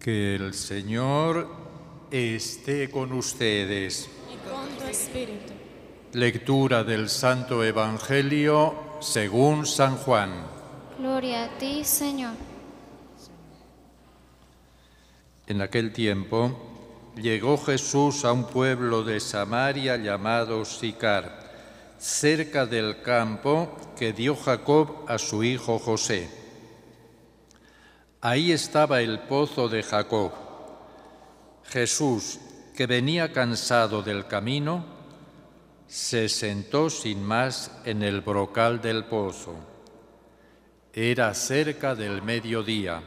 Que el Señor esté con ustedes. Y con tu espíritu. Lectura del Santo Evangelio según San Juan. Gloria a ti, Señor. En aquel tiempo llegó Jesús a un pueblo de Samaria llamado Sicar, cerca del campo que dio Jacob a su hijo José. Ahí estaba el pozo de Jacob. Jesús, que venía cansado del camino, se sentó sin más en el brocal del pozo. Era cerca del mediodía.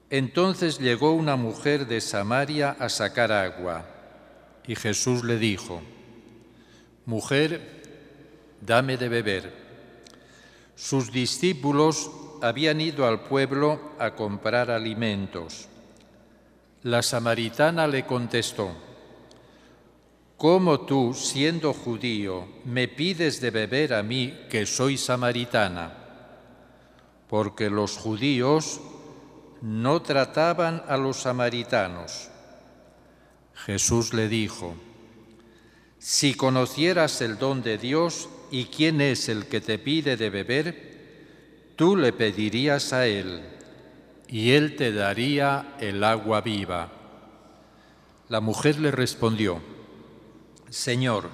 Entonces llegó una mujer de Samaria a sacar agua, y Jesús le dijo: «Mujer, dame de beber». Sus discípulos habían ido al pueblo a comprar alimentos. La samaritana le contestó: «¿Cómo tú, siendo judío, me pides de beber a mí, que soy samaritana?» Porque los judíos no trataban a los samaritanos. Jesús le dijo: «Si conocieras el don de Dios y quién es el que te pide de beber, tú le pedirías a Él, y Él te daría el agua viva». La mujer le respondió: «Señor,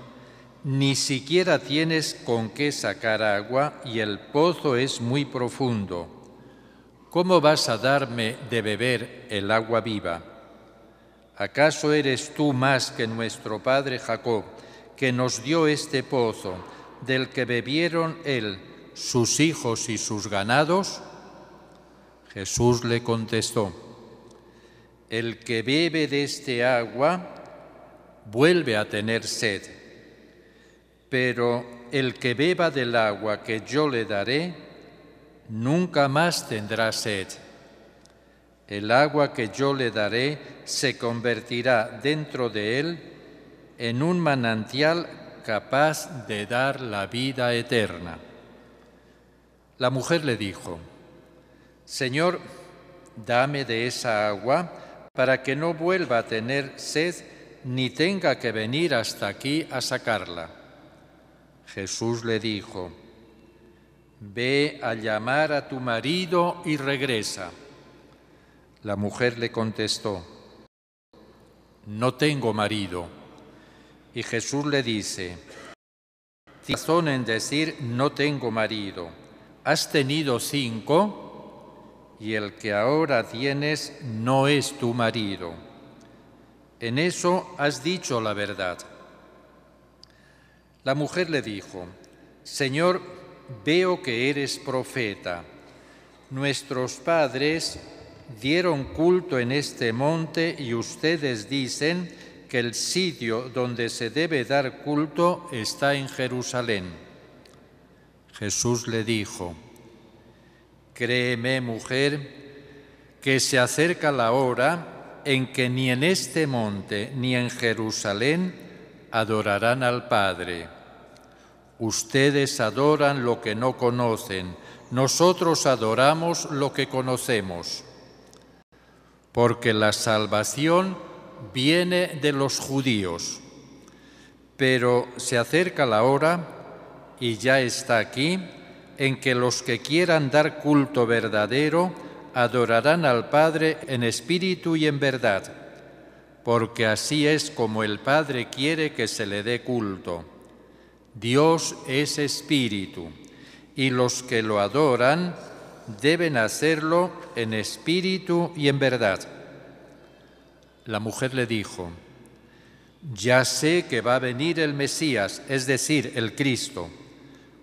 ni siquiera tienes con qué sacar agua y el pozo es muy profundo. ¿Cómo vas a darme de beber el agua viva? ¿Acaso eres tú más que nuestro padre Jacob, que nos dio este pozo, del que bebieron él, sus hijos y sus ganados?» Jesús le contestó: «El que bebe de este agua vuelve a tener sed, pero el que beba del agua que yo le daré nunca más tendrá sed. El agua que yo le daré se convertirá dentro de él en un manantial capaz de dar la vida eterna». La mujer le dijo: «Señor, dame de esa agua para que no vuelva a tener sed ni tenga que venir hasta aquí a sacarla». Jesús le dijo: «Ve a llamar a tu marido y regresa». La mujer le contestó: «No tengo marido». Y Jesús le dice: «Tienes razón en decir no tengo marido. Has tenido 5 y el que ahora tienes no es tu marido. En eso has dicho la verdad». La mujer le dijo: «Señor, veo que eres profeta. Nuestros padres dieron culto en este monte y ustedes dicen que el sitio donde se debe dar culto está en Jerusalén». Jesús le dijo: «Créeme, mujer, que se acerca la hora en que ni en este monte ni en Jerusalén adorarán al Padre. Ustedes adoran lo que no conocen, nosotros adoramos lo que conocemos, porque la salvación viene de los judíos. Pero se acerca la hora, y ya está aquí, en que los que quieran dar culto verdadero adorarán al Padre en espíritu y en verdad, porque así es como el Padre quiere que se le dé culto. Dios es espíritu, y los que lo adoran deben hacerlo en espíritu y en verdad». La mujer le dijo: «Ya sé que va a venir el Mesías, es decir, el Cristo.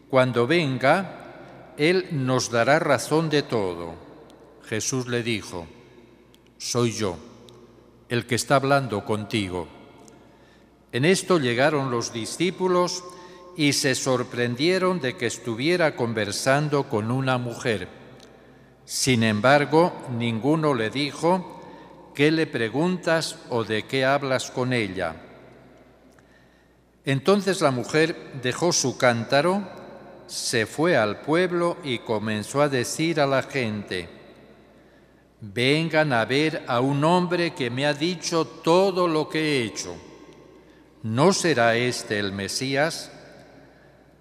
Cuando venga, Él nos dará razón de todo». Jesús le dijo: «Soy yo, el que está hablando contigo». En esto llegaron los discípulos y se sorprendieron de que estuviera conversando con una mujer. Sin embargo, ninguno le dijo: «¿Qué le preguntas o de qué hablas con ella?». Entonces la mujer dejó su cántaro, se fue al pueblo y comenzó a decir a la gente: vengan a ver a un hombre que me ha dicho todo lo que he hecho. ¿No será este el Mesías?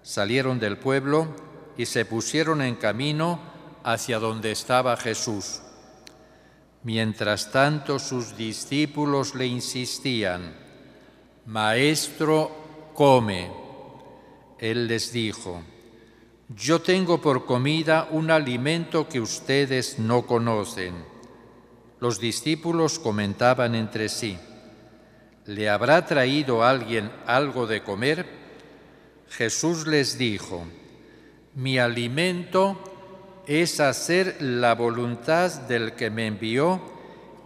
Salieron del pueblo y se pusieron en camino hacia donde estaba Jesús. Mientras tanto, sus discípulos le insistían: «Maestro, come». Él les dijo: «Yo tengo por comida un alimento que ustedes no conocen». Los discípulos comentaban entre sí: ¿le habrá traído alguien algo de comer? Jesús les dijo: «Mi alimento es hacer la voluntad del que me envió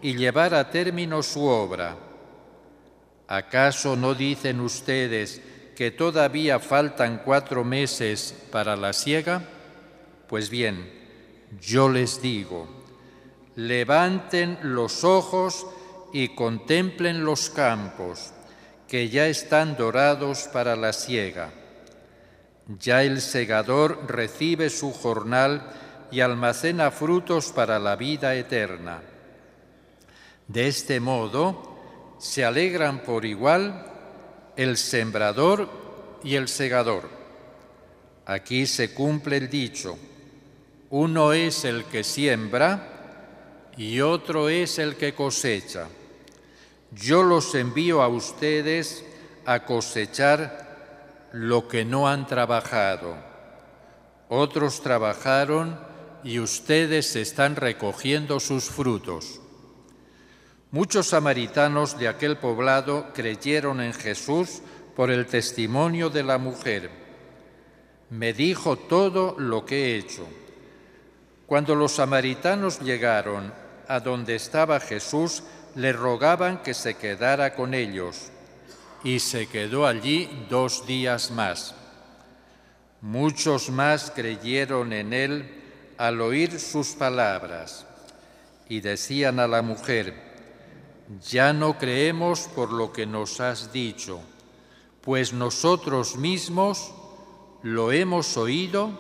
y llevar a término su obra. ¿Acaso no dicen ustedes que todavía faltan 4 meses para la siega? Pues bien, yo les digo, levanten los ojos y contemplen los campos, que ya están dorados para la siega. Ya el segador recibe su jornal y almacena frutos para la vida eterna. De este modo se alegran por igual el sembrador y el segador. Aquí se cumple el dicho: uno es el que siembra y otro es el que cosecha. Yo los envío a ustedes a cosechar lo que no han trabajado. Otros trabajaron y ustedes están recogiendo sus frutos». Muchos samaritanos de aquel poblado creyeron en Jesús por el testimonio de la mujer. «Me dijo todo lo que he hecho». Cuando los samaritanos llegaron a donde estaba Jesús, le rogaban que se quedara con ellos, y se quedó allí 2 días más. Muchos más creyeron en él al oír sus palabras, y decían a la mujer: «Ya no creemos por lo que nos has dicho, pues nosotros mismos lo hemos oído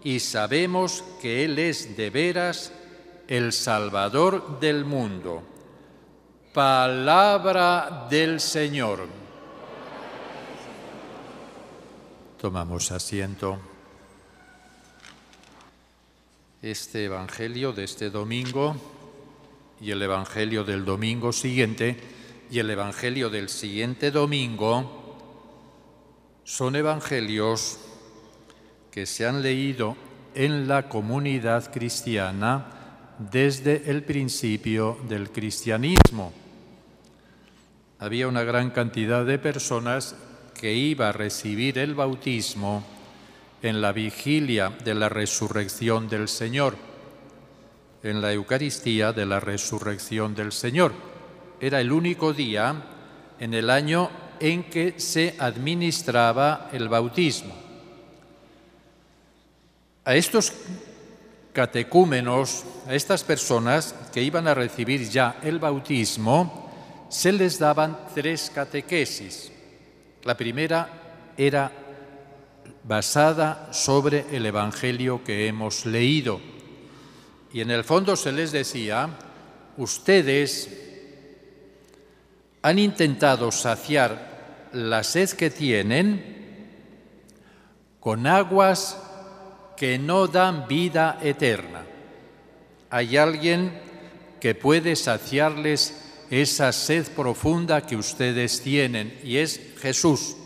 y sabemos que Él es de veras el Salvador del mundo». Palabra del Señor. Tomamos asiento. Este Evangelio de este domingo y el Evangelio del domingo siguiente y el Evangelio del siguiente domingo son evangelios que se han leído en la comunidad cristiana desde el principio del cristianismo. Había una gran cantidad de personas que iba a recibir el bautismo en la vigilia de la resurrección del Señor, en la Eucaristía de la resurrección del Señor. Era el único día en el año en que se administraba el bautismo. A estos catecúmenos, a estas personas que iban a recibir ya el bautismo, se les daban 3 catequesis. La primera era basada sobre el Evangelio que hemos leído. Y en el fondo se les decía: ustedes han intentado saciar la sed que tienen con aguas que no dan vida eterna. Hay alguien que puede saciarles esa sed profunda que ustedes tienen, y es Jesús.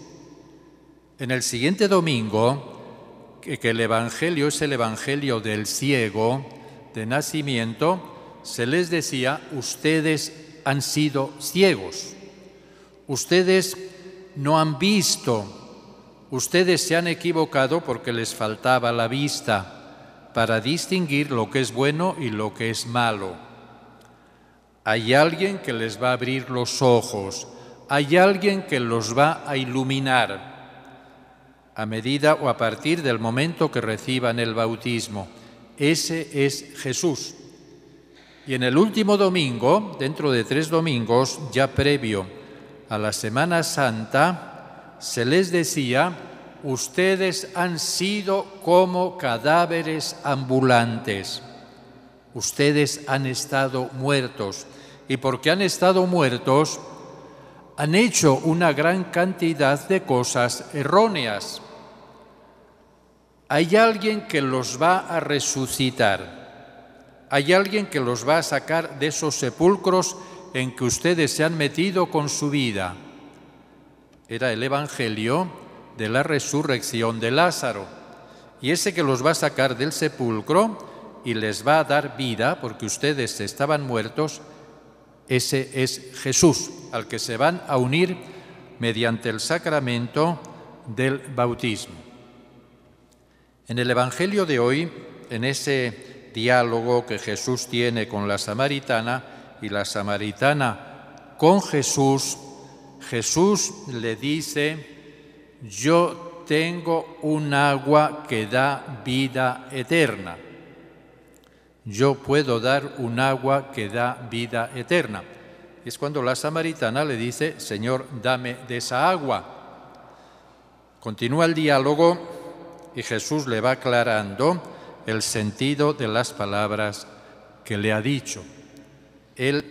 En el siguiente domingo, que el Evangelio es el Evangelio del ciego de nacimiento, se les decía: ustedes han sido ciegos, ustedes no han visto, ustedes se han equivocado porque les faltaba la vista para distinguir lo que es bueno y lo que es malo. Hay alguien que les va a abrir los ojos, hay alguien que los va a iluminar a medida o a partir del momento que reciban el bautismo. Ese es Jesús. Y en el último domingo, dentro de 3 domingos, ya previo a la Semana Santa, se les decía: ustedes han sido como cadáveres ambulantes. Ustedes han estado muertos, y porque han estado muertos, han hecho una gran cantidad de cosas erróneas. Hay alguien que los va a resucitar. Hay alguien que los va a sacar de esos sepulcros en que ustedes se han metido con su vida. Era el Evangelio de la resurrección de Lázaro. Y ese que los va a sacar del sepulcro y les va a dar vida, porque ustedes estaban muertos, ese es Jesús, al que se van a unir mediante el sacramento del bautismo. En el Evangelio de hoy, en ese diálogo que Jesús tiene con la samaritana y la samaritana con Jesús, Jesús le dice: yo tengo un agua que da vida eterna. Yo puedo dar un agua que da vida eterna. Es cuando la samaritana le dice: Señor, dame de esa agua. Continúa el diálogo y Jesús le va aclarando el sentido de las palabras que le ha dicho. Él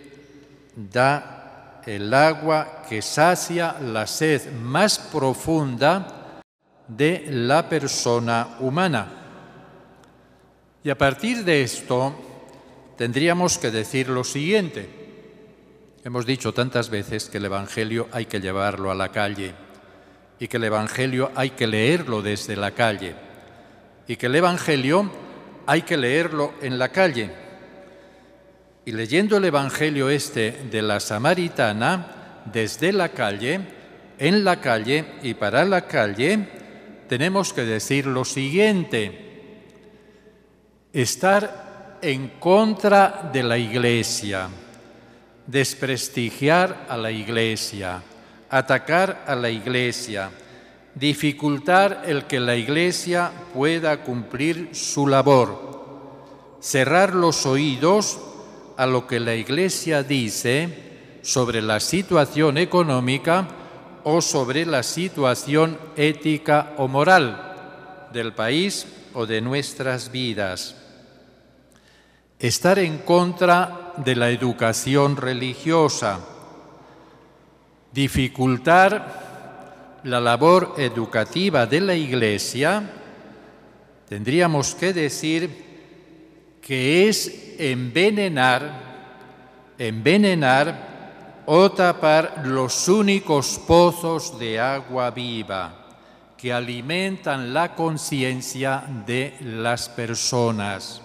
da el agua que sacia la sed más profunda de la persona humana. Y a partir de esto tendríamos que decir lo siguiente. Hemos dicho tantas veces que el Evangelio hay que llevarlo a la calle y que el Evangelio hay que leerlo desde la calle y que el Evangelio hay que leerlo en la calle. Y leyendo el Evangelio de la samaritana desde la calle, en la calle y para la calle, tenemos que decir lo siguiente: estar en contra de la Iglesia, desprestigiar a la Iglesia, atacar a la Iglesia, dificultar el que la Iglesia pueda cumplir su labor, cerrar los oídos a lo que la Iglesia dice sobre la situación económica o sobre la situación ética o moral del país o de nuestras vidas. Estar en contra de la educación religiosa, dificultar la labor educativa de la Iglesia, tendríamos que decir que es envenenar o tapar los únicos pozos de agua viva que alimentan la conciencia de las personas.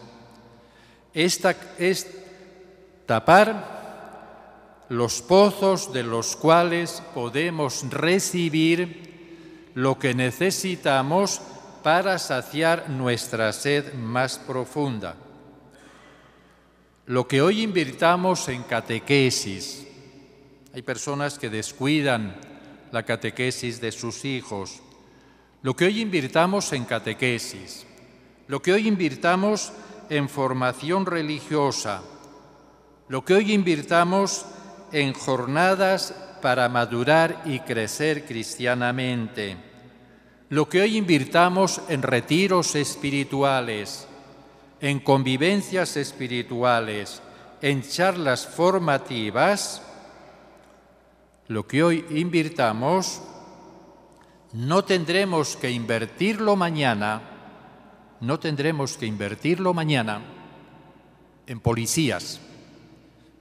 Es tapar los pozos de los cuales podemos recibir lo que necesitamos para saciar nuestra sed más profunda. Lo que hoy invirtamos en catequesis, hay personas que descuidan la catequesis de sus hijos. Lo que hoy invirtamos en catequesis, lo que hoy invirtamos en formación religiosa, lo que hoy invirtamos en jornadas para madurar y crecer cristianamente, lo que hoy invirtamos en retiros espirituales, en convivencias espirituales, en charlas formativas, lo que hoy invirtamos, no tendremos que invertirlo mañana en policías.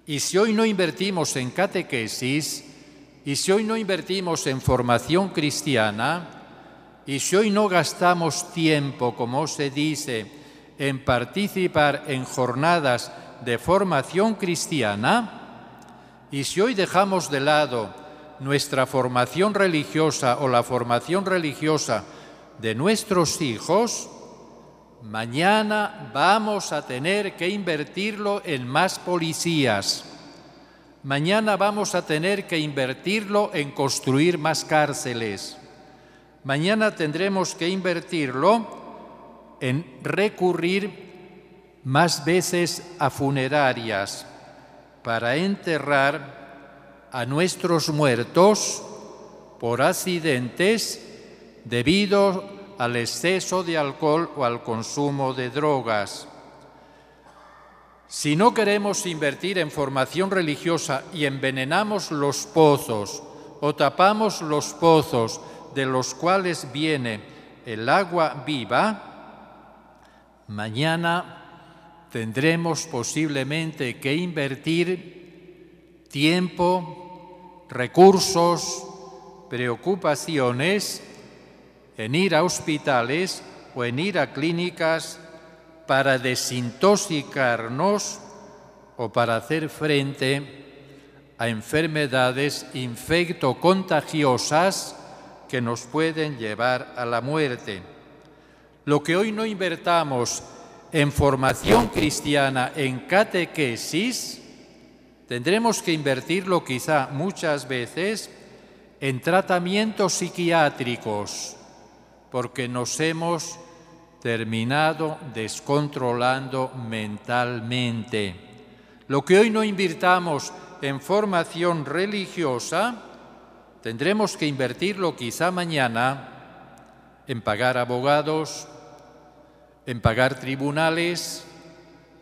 Y si hoy no invertimos en catequesis, y si hoy no invertimos en formación cristiana, y si hoy no gastamos tiempo, como se dice, en participar en jornadas de formación cristiana, y si hoy dejamos de lado nuestra formación religiosa o la formación religiosa de nuestros hijos, mañana vamos a tener que invertirlo en más policías. Mañana vamos a tener que invertirlo en construir más cárceles. Mañana tendremos que invertirlo en recurrir más veces a funerarias para enterrar a nuestros muertos por accidentes debido al exceso de alcohol o al consumo de drogas. Si no queremos invertir en formación religiosa y envenenamos los pozos o tapamos los pozos de los cuales viene el agua viva, mañana tendremos posiblemente que invertir tiempo, recursos, preocupaciones en ir a hospitales o en ir a clínicas para desintoxicarnos o para hacer frente a enfermedades infectocontagiosas que nos pueden llevar a la muerte. Lo que hoy no invertamos en formación cristiana, en catequesis, tendremos que invertirlo quizá muchas veces en tratamientos psiquiátricos, porque nos hemos terminado descontrolando mentalmente. Lo que hoy no invirtamos en formación religiosa, tendremos que invertirlo quizá mañana en pagar abogados, en pagar tribunales,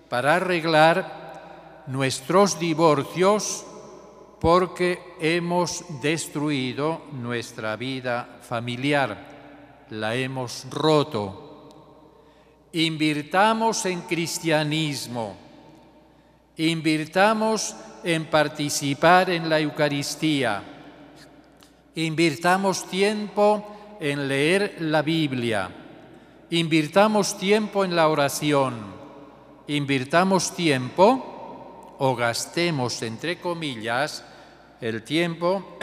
para arreglar nuestros divorcios, porque hemos destruido nuestra vida familiar, la hemos roto. Invirtamos en cristianismo, invirtamos en participar en la Eucaristía, invirtamos tiempo en leer la Biblia, invirtamos tiempo en la oración, invirtamos tiempo o gastemos, entre comillas, el tiempo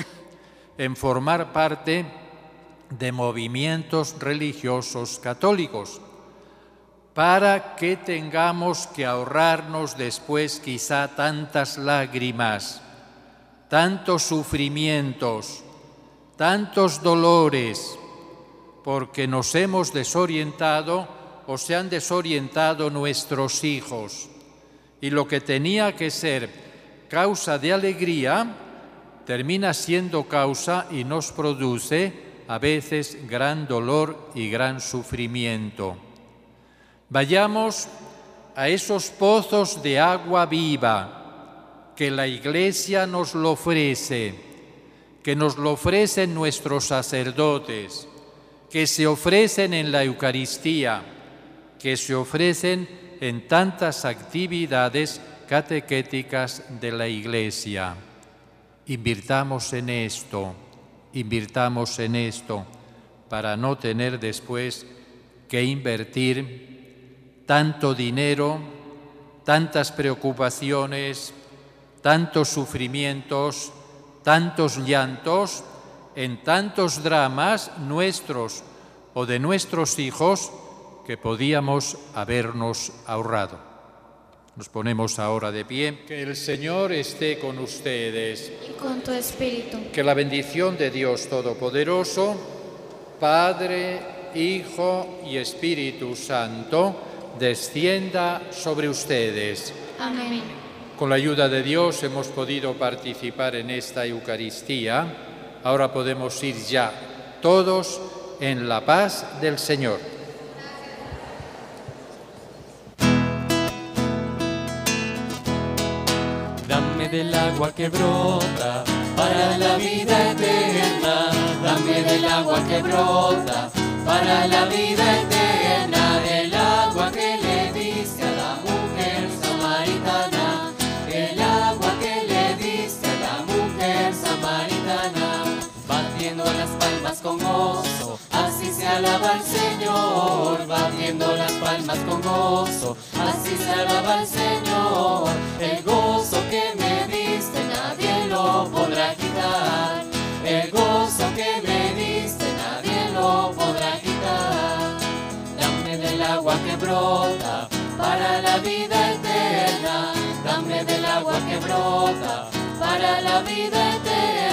en formar parte de movimientos religiosos católicos, para que tengamos que ahorrarnos después quizá tantas lágrimas, tantos sufrimientos, tantos dolores, porque nos hemos desorientado o se han desorientado nuestros hijos. Y lo que tenía que ser causa de alegría termina siendo causa y nos produce a veces gran dolor y gran sufrimiento. Vayamos a esos pozos de agua viva que la Iglesia nos lo ofrece, que nos lo ofrecen nuestros sacerdotes, que se ofrecen en la Eucaristía, que se ofrecen en tantas actividades catequéticas de la Iglesia. Invirtamos en esto para no tener después que invertir tanto dinero, tantas preocupaciones, tantos sufrimientos, tantos llantos, en tantos dramas nuestros o de nuestros hijos que podíamos habernos ahorrado. Nos ponemos ahora de pie. Que el Señor esté con ustedes. Y con tu espíritu. Que la bendición de Dios Todopoderoso, Padre, Hijo y Espíritu Santo, descienda sobre ustedes. Amén. Con la ayuda de Dios hemos podido participar en esta Eucaristía. Ahora podemos ir ya todos en la paz del Señor. Dame del agua que brota para la vida eterna. Dame del agua que brota para la vida eterna. El agua que le diste a la mujer samaritana. El agua que le diste a la mujer samaritana. Batiendo las palmas con gozo, así se alaba al Señor. Batiendo las palmas con gozo, así se alaba al Señor. El gozo que me diste nadie lo podrá quitar. El gozo que me diste nadie lo podrá quitar. Dame del agua que brota para la vida eterna. Dame del agua que brota para la vida eterna.